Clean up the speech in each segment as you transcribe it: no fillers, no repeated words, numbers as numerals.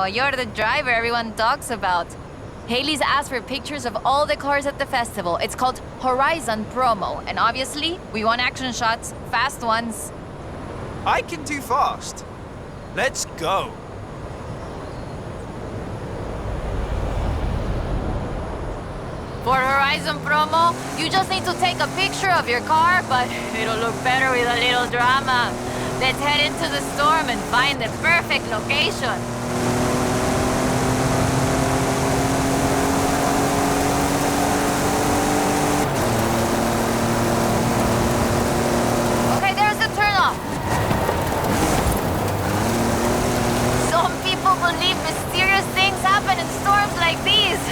you're the driver everyone talks about. Haley's asked for pictures of all the cars at the festival. It's called Horizon Promo, and obviously, we want action shots, fast ones. I can do fast. Let's go. For Horizon Promo, you just need to take a picture of your car, but it'll look better with a little drama. Let's head into the storm and find the perfect location. Okay, there's the turnoff. Some people believe mysterious things happen in storms like these.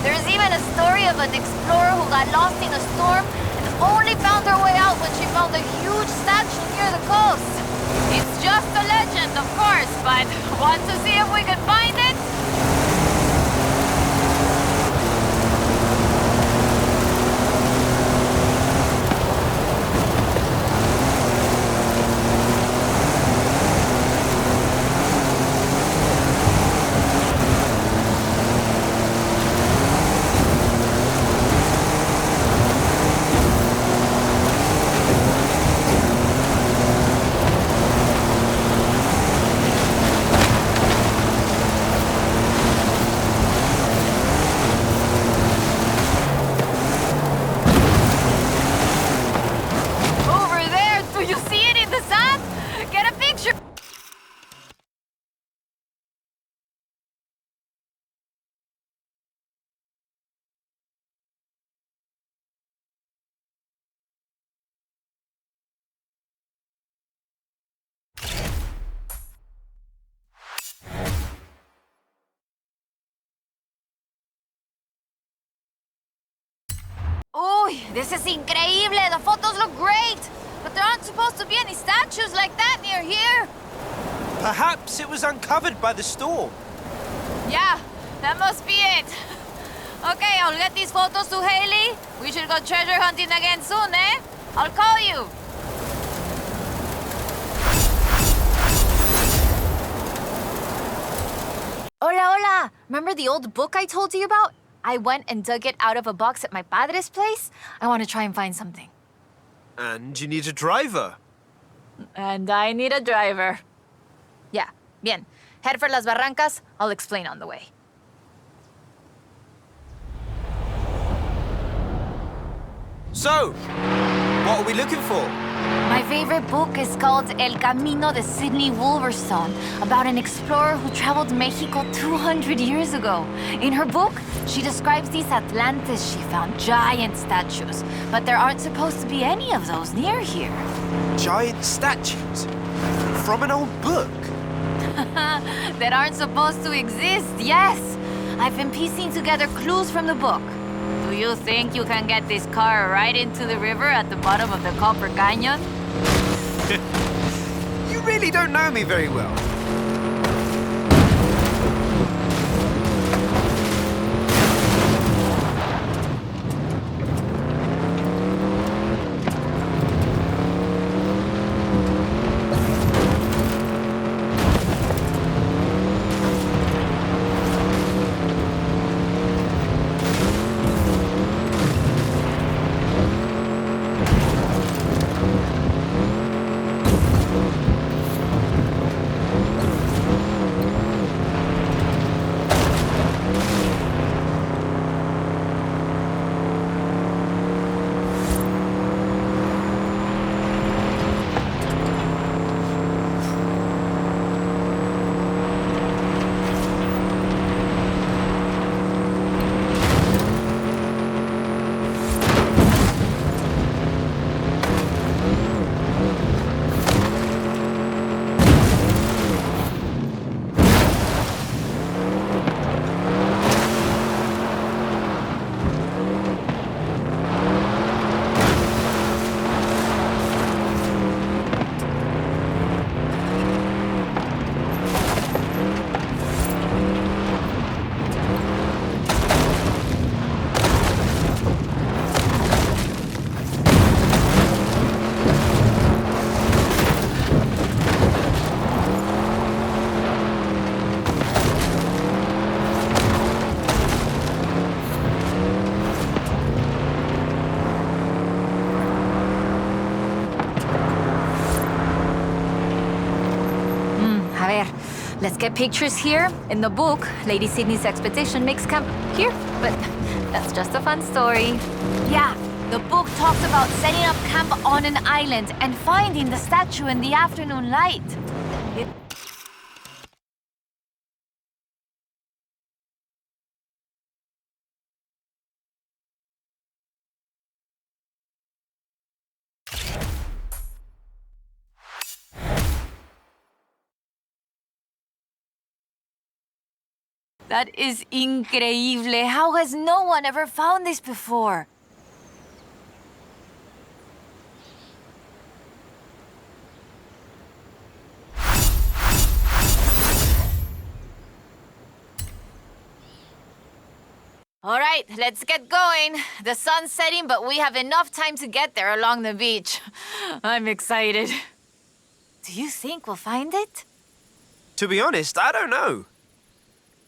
There's even a story of an explorer who got lost in a storm and only found her way out when she found a huge statue near the coast. It's just a legend, of course, but want to see if we can find it? Uy, this is increíble! The photos look great! But there aren't supposed to be any statues like that near here! Perhaps it was uncovered by the storm. Yeah, that must be it. Okay, I'll get these photos to Haley. We should go treasure hunting again soon, eh? I'll call you. Hola, hola! Remember the old book I told you about? I went and dug it out of a box at my padre's place. I want to try and find something. And you need a driver. And I need a driver. Yeah, bien. Head for Las Barrancas. I'll explain on the way. So, what are we looking for? My favorite book is called El Camino de Sidney Wolverstone, about an explorer who traveled Mexico 200 years ago. In her book, she describes these Atlantes she found, giant statues, but there aren't supposed to be any of those near here. Giant statues? From an old book? That aren't supposed to exist, yes. I've been piecing together clues from the book. Do you think you can get this car right into the river at the bottom of the Copper Canyon? You really don't know me very well. Let's get pictures here. In the book, Lady Sydney's expedition makes camp here, but that's just a fun story. Yeah, the book talks about setting up camp on an island and finding the statue in the afternoon light. That is increíble. How has no one ever found this before? All right, let's get going. The sun's setting, but we have enough time to get there along the beach. I'm excited. Do you think we'll find it? To be honest, I don't know.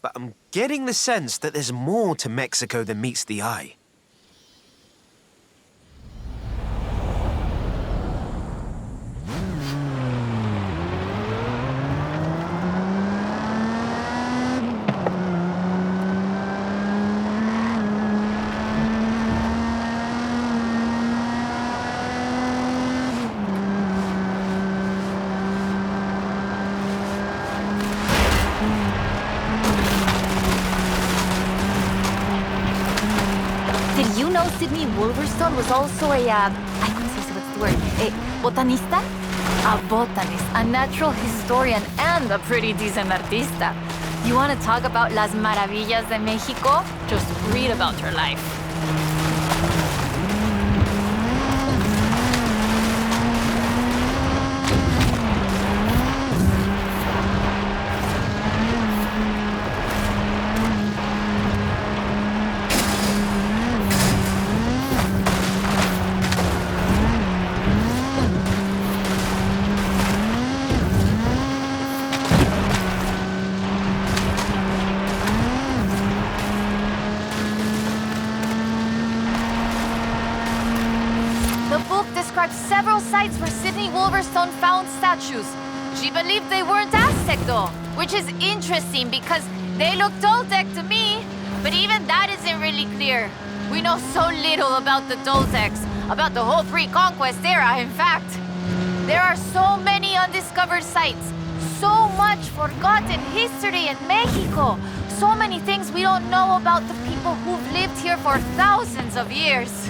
But I'm getting the sense that there's more to Mexico than meets the eye. Did you know Sydney Wolverstone was also a, what's the word? A botanista? A botanist, a natural historian, and a pretty decent artista. You want to talk about las maravillas de Mexico? Just read about her life. The book describes several sites where Sydney Wolverstone found statues. She believed they weren't Aztec though, which is interesting because they look Toltec to me, but even that isn't really clear. We know so little about the Toltecs, about the whole pre-conquest era, in fact. There are so many undiscovered sites, so much forgotten history in Mexico, so many things we don't know about the people who've lived here for thousands of years.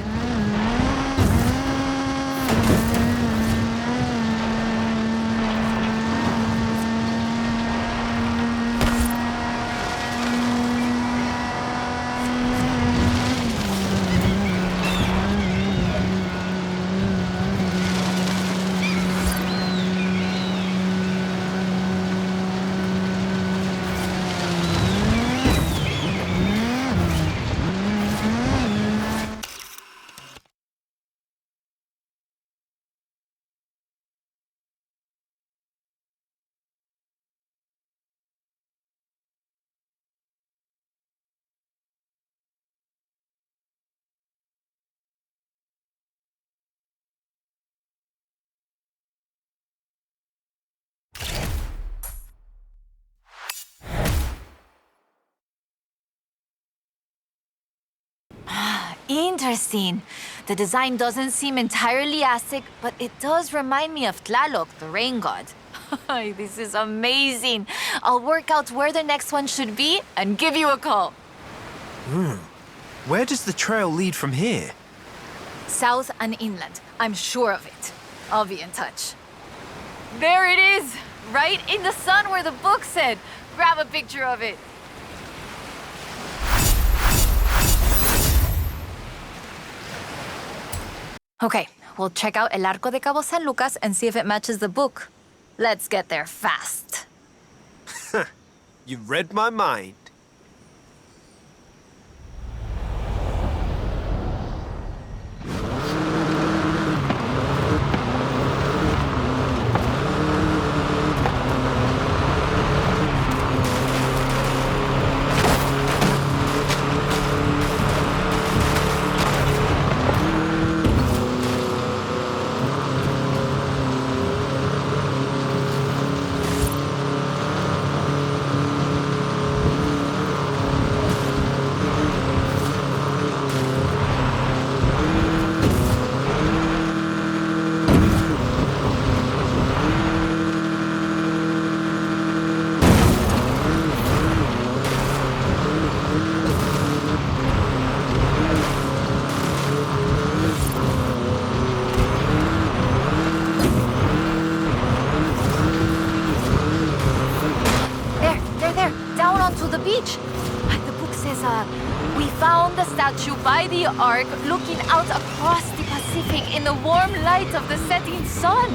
Interesting. The design doesn't seem entirely Aztec, but it does remind me of Tlaloc, the rain god. This is amazing. I'll work out where the next one should be and give you a call. Where does the trail lead from here? South and inland. I'm sure of it. I'll be in touch. There it is! Right in the sun where the book said. Grab a picture of it. Okay, we'll check out El Arco de Cabo San Lucas and see if it matches the book. Let's get there fast. You read my mind. to the beach. Like the book says, we found the statue by the ark looking out across the Pacific in the warm light of the setting sun.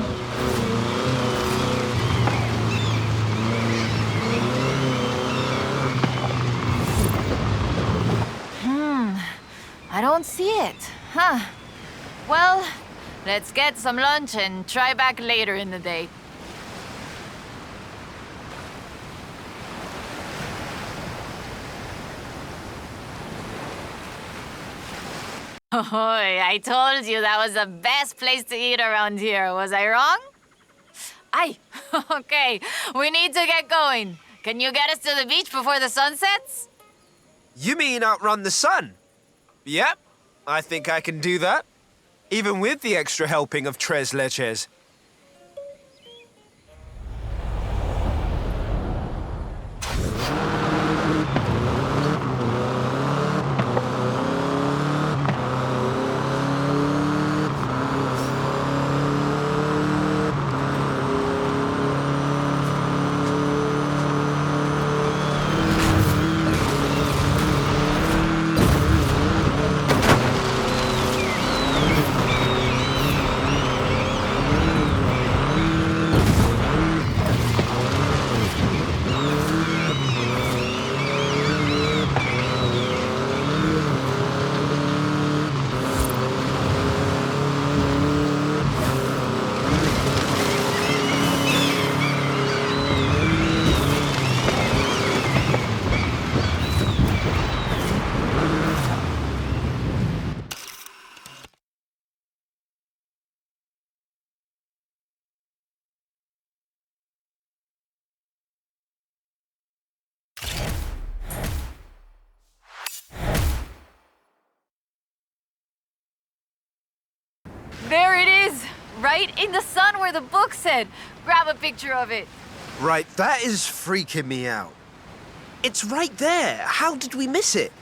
I don't see it. Huh. Well, let's get some lunch and try back later in the day. Oh, I told you that was the best place to eat around here. Was I wrong? Aye. Okay, we need to get going. Can you get us to the beach before the sun sets? You mean outrun the sun? Yep, I think I can do that. Even with the extra helping of tres leches. There it is! Right in the sun where the book said. Grab a picture of it. Right, that is freaking me out. It's right there. How did we miss it?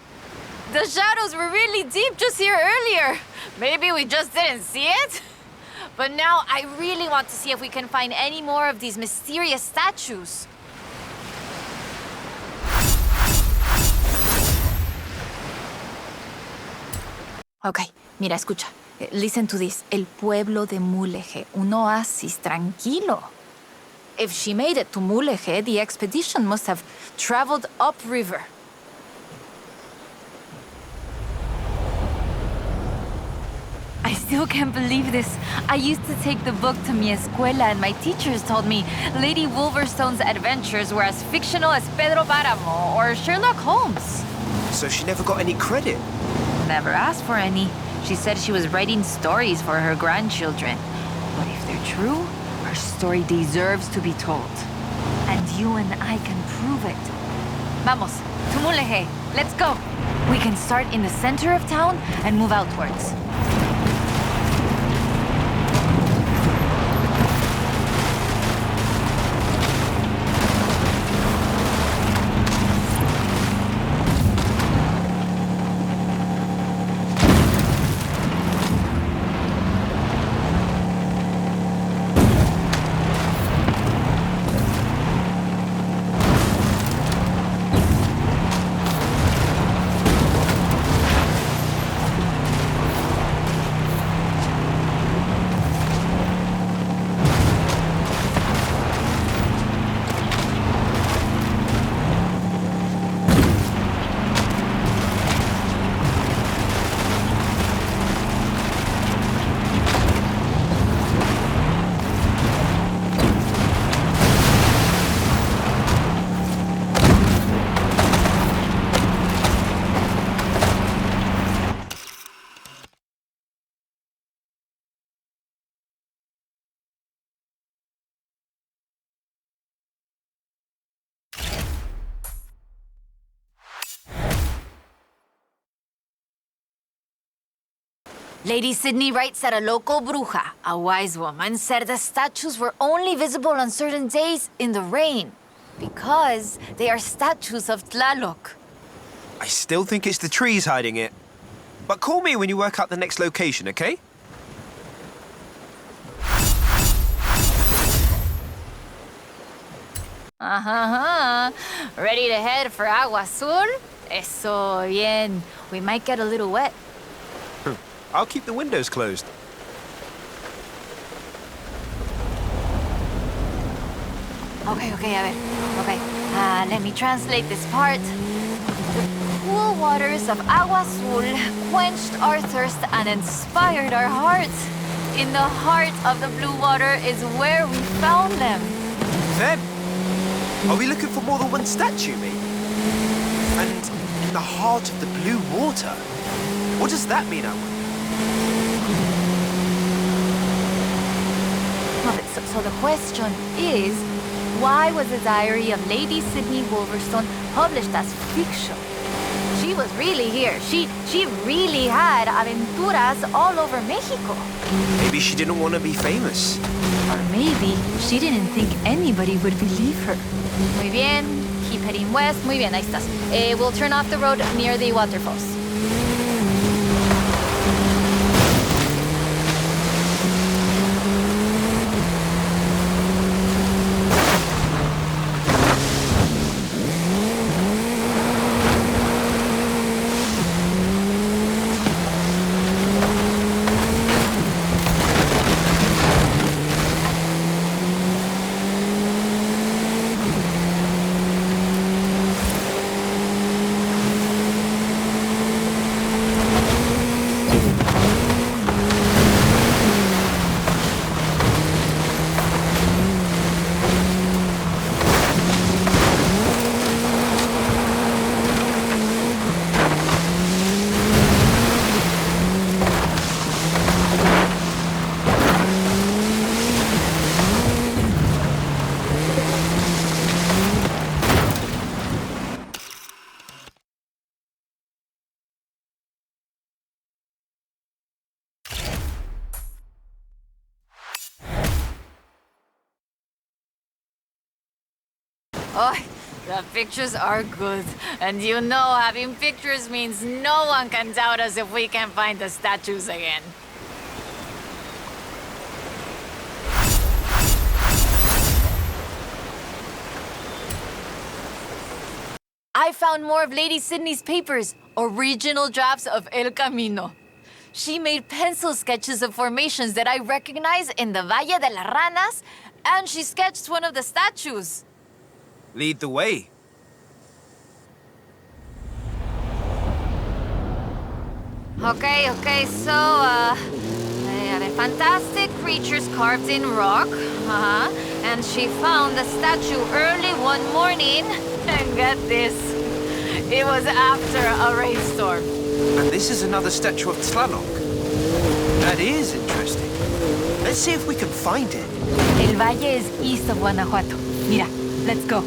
The shadows were really deep just here earlier. Maybe we just didn't see it? But now I really want to see if we can find any more of these mysterious statues. Okay, mira, escucha. Listen to this. El pueblo de Mulegé, un oasis tranquilo. If she made it to Mulegé, the expedition must have traveled upriver. I still can't believe this. I used to take the book to mi escuela and my teachers told me Lady Wolverstone's adventures were as fictional as Pedro Páramo or Sherlock Holmes. So she never got any credit. Never asked for any. She said she was writing stories for her grandchildren. But if they're true, her story deserves to be told. And you and I can prove it. Vamos, to Mulegé. Let's go. We can start in the center of town and move outwards. Lady Sydney writes that a local bruja, a wise woman, said the statues were only visible on certain days in the rain because they are statues of Tlaloc. I still think it's the trees hiding it. But call me when you work out the next location, okay? Uh-huh. Ready to head for Agua Azul? Eso, bien. We might get a little wet. I'll keep the windows closed. Okay, a ver. Okay, let me translate this part. The cool waters of Agua Azul quenched our thirst and inspired our hearts. In the heart of the blue water is where we found them. Then, are we looking for more than one statue, maybe? And in the heart of the blue water? What does that mean, I wonder? So the question is, why was the diary of Lady Sydney Wolverstone published as fiction? She was really here. She really had aventuras all over Mexico. Maybe she didn't want to be famous. Or maybe she didn't think anybody would believe her. Muy bien. Keep heading west. Muy bien, ahí estás. We'll turn off the road near the waterfalls. Oh, the pictures are good. And you know, having pictures means no one can doubt us if we can find the statues again. I found more of Lady Sydney's papers, original drafts of El Camino. She made pencil sketches of formations that I recognize in the Valle de las Ranas, and she sketched one of the statues. Lead the way. Okay, so, fantastic creatures carved in rock. And she found the statue early one morning. And get this, it was after a rainstorm. And this is another statue of Tlaloc. That is interesting. Let's see if we can find it. El Valle is east of Guanajuato. Mira, let's go.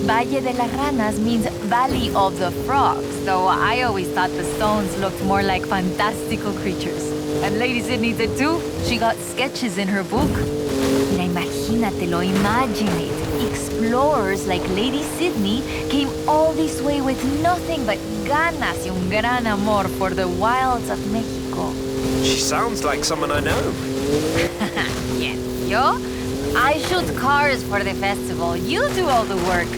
Valle de las Ranas means Valley of the Frogs, though I always thought the stones looked more like fantastical creatures. And Lady Sydney did too. She got sketches in her book. Mira, imagínatelo, imagine it. Explorers like Lady Sydney came all this way with nothing but ganas y un gran amor for the wilds of Mexico. She sounds like someone I know. Yes, yo? I shoot cars for the festival. You do all the work.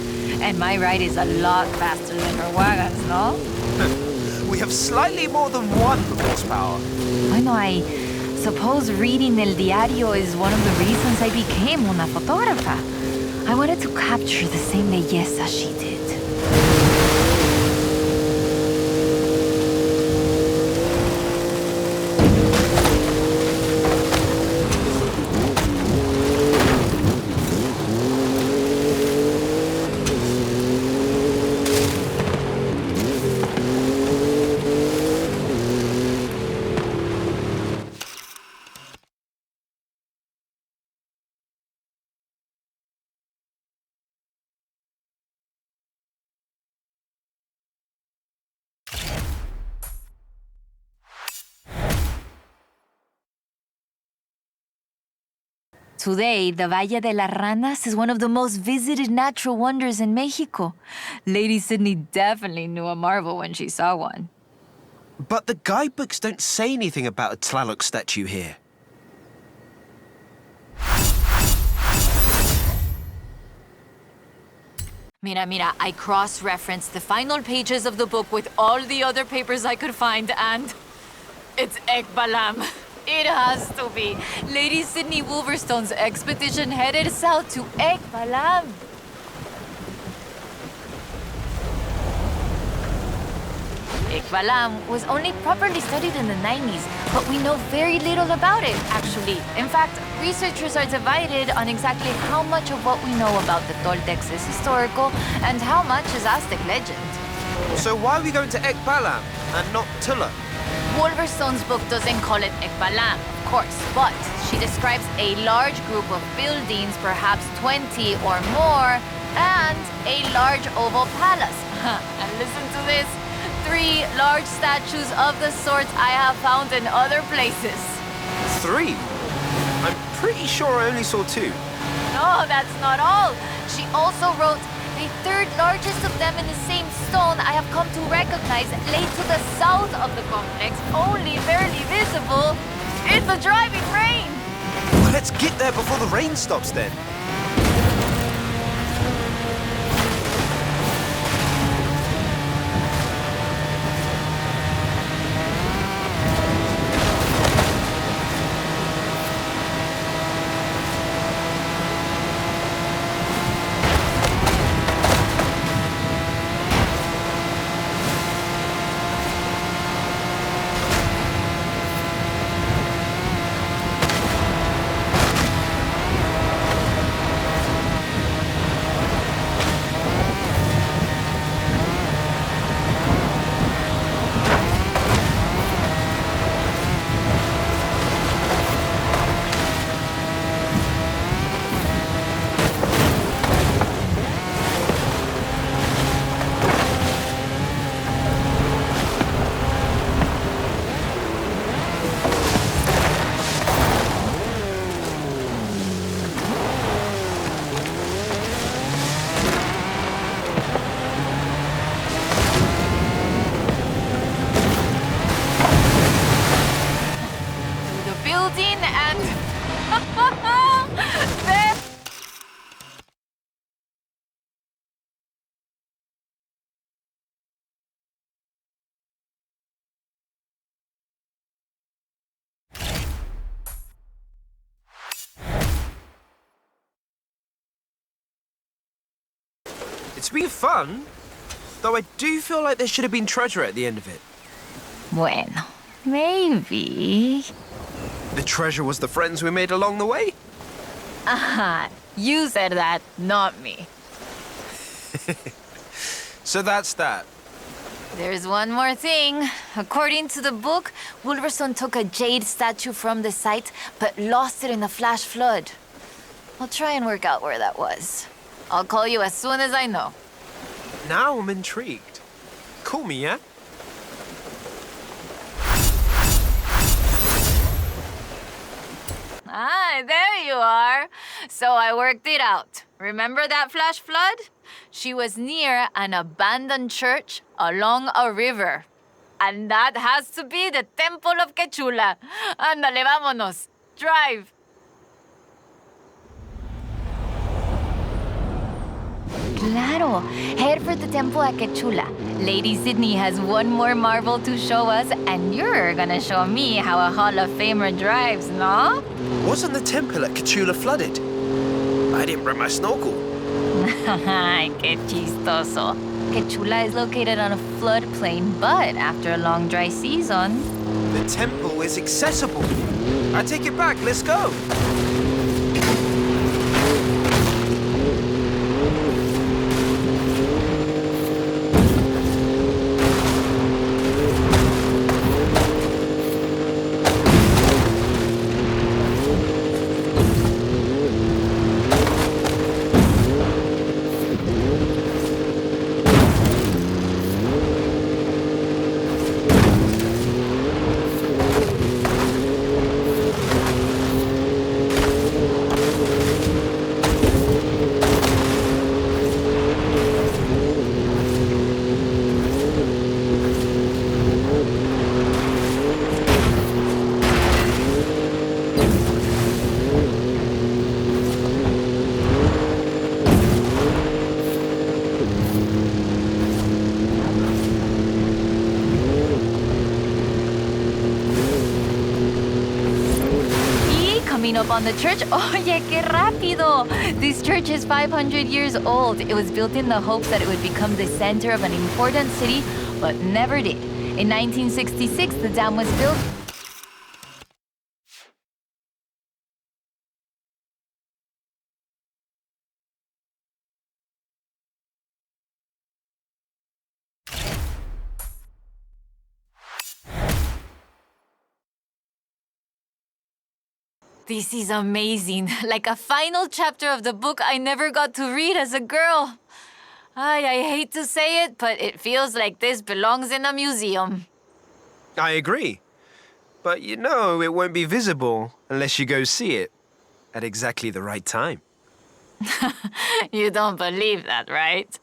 And my ride is a lot faster than her wagons, no? We have slightly more than 1 horsepower. I suppose reading El Diario is one of the reasons I became una fotógrafa. I wanted to capture the same belleza she did. Today, the Valle de las Ranas is one of the most visited natural wonders in Mexico. Lady Sydney definitely knew a marvel when she saw one. But the guidebooks don't say anything about a Tlaloc statue here. Mira, I cross-referenced the final pages of the book with all the other papers I could find, and it's Ekbalam. It has to be. Lady Sydney Wolverstone's expedition headed south to Ekbalam. Ekbalam was only properly studied in the 90s, but we know very little about it, actually. In fact, researchers are divided on exactly how much of what we know about the Toltecs is historical and how much is Aztec legend. So why are we going to Ekbalam and not Tula? Wolverstone's book doesn't call it Ekbalam, of course, but she describes a large group of buildings, perhaps 20 or more, and a large oval palace. And listen to this. 3 large statues of the sort I have found in other places. 3? I'm pretty sure I only saw 2. No, that's not all. She also wrote, the 3rd largest of them in the same stone I have come to recognize lay to the south of the complex, only barely visible in the driving rain. Well, let's get there before the rain stops then. It's been fun, though I do feel like there should have been treasure at the end of it. Bueno, maybe. The treasure was the friends we made along the way? Aha, you said that, not me. So that's that. There's one more thing. According to the book, Wolverstone took a jade statue from the site, but lost it in the flash flood. I'll try and work out where that was. I'll call you as soon as I know. Now I'm intrigued. Call me, yeah? Ah, there you are. So I worked it out. Remember that flash flood? She was near an abandoned church along a river. And that has to be the Temple of Quechula. Ándale, vámonos. Drive. Claro. Head for the temple at Quechula. Lady Sydney has one more marvel to show us, and you're gonna show me how a Hall of Famer drives, no? Wasn't the temple at Quechula flooded? I didn't bring my snorkel. Qué chistoso. Quechula is located on a floodplain, but after a long dry season... The temple is accessible. I take it back, let's go. up on the church. Oye, qué rápido! This church is 500 years old. It was built in the hopes that it would become the center of an important city, but never did. In 1966, the dam was built. This is amazing. Like a final chapter of the book I never got to read as a girl. I hate to say it, but it feels like this belongs in a museum. I agree. But you know, it won't be visible unless you go see it at exactly the right time. You don't believe that, right?